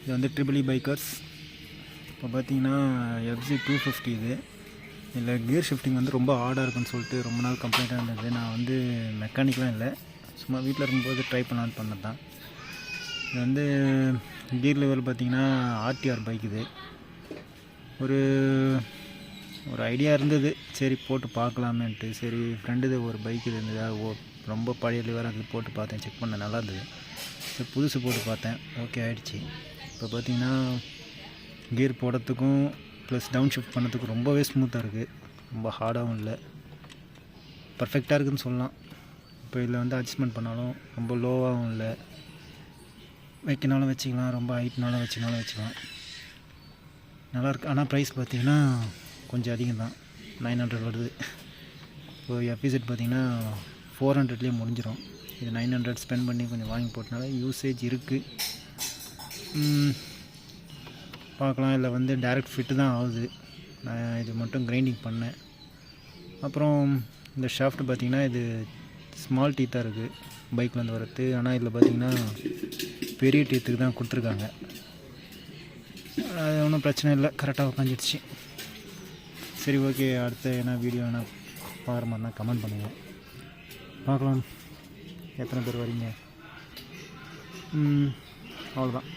இது வந்து triple E bikers. இப்போ பார்த்தீங்கன்னா எஃப்சி 250 இது. இதில் கியர் ஷிஃப்டிங் வந்து ரொம்ப ஹார்டாக இருக்குன்னு சொல்லிட்டு ரொம்ப நாள் கம்ப்ளைண்ட்டாக இருந்தது. நான் வந்து மெக்கானிக்லாம் இல்லை, சும்மா வீட்டில் இருக்கும்போது ட்ரை பண்ணலான்னு பண்ணது தான். இது வந்து கியர் லெவல் பார்த்திங்கன்னா ஆர்டிஆர் பைக். இது ஒரு ஐடியா இருந்தது, சரி போட்டு பார்க்கலாமேன்ட்டு. சரி ஃப்ரெண்டு ஒரு பைக் இருந்தது, ரொம்ப பழைய லிவராக அது போட்டு பார்த்தேன், செக் பண்ண நல்லா இருந்தது. சரி புதுசு போட்டு பார்த்தேன், ஓகே ஆகிடுச்சி. இப்போ பார்த்திங்கன்னா கியர் போடுறதுக்கும் ப்ளஸ் டவுன் ஷிஃப்ட் பண்ணுறதுக்கும் ரொம்பவே ஸ்மூத்தாக இருக்குது, ரொம்ப ஹார்டாகவும் இல்லை, பர்ஃபெக்டாக இருக்குதுன்னு சொல்லலாம். இப்போ இதில் வந்து அட்ஜஸ்ட்மெண்ட் பண்ணாலும் ரொம்ப லோவாகவும் இல்லை, வைக்கினாலும் வச்சுக்கலாம், ரொம்ப ஹைட்னாலும் வச்சுக்கலாம், நல்லாயிருக்கு. ஆனால் ப்ரைஸ் பார்த்திங்கன்னா கொஞ்சம் அதிகம் தான், 900 வருது. இப்போ எஃபிசெட் பார்த்திங்கன்னா 400லேயே முடிஞ்சிடும். இது 900 ஸ்பெண்ட் பண்ணி கொஞ்சம் வாங்கி போட்டனால யூசேஜ் இருக்குது, பார்க்கலாம். இல்லை வந்து டைரக்ட் ஃபிட்டு தான் ஆகுது, நான் இது மட்டும் கிரைண்டிங் பண்ணேன். அப்புறம் இந்த ஷாஃப்ட் பார்த்திங்கன்னா இது ஸ்மால் டீத்தாக இருக்குது பைக்லேருந்து வரது. ஆனால் இதில் பார்த்திங்கன்னா பெரிய டீத்துக்கு தான் கொடுத்துருக்காங்க. அது ஒன்றும் பிரச்சனை இல்லை, கரெக்டாக உட்காந்துடுச்சு. சரி ஓகே, அடுத்த என்ன வீடியோ என்ன பார்க்குற மாதிரினா கமெண்ட் பண்ணுங்கள், பார்க்கலாம் எத்தனை பேர் வரீங்க. அவ்வளோதான்.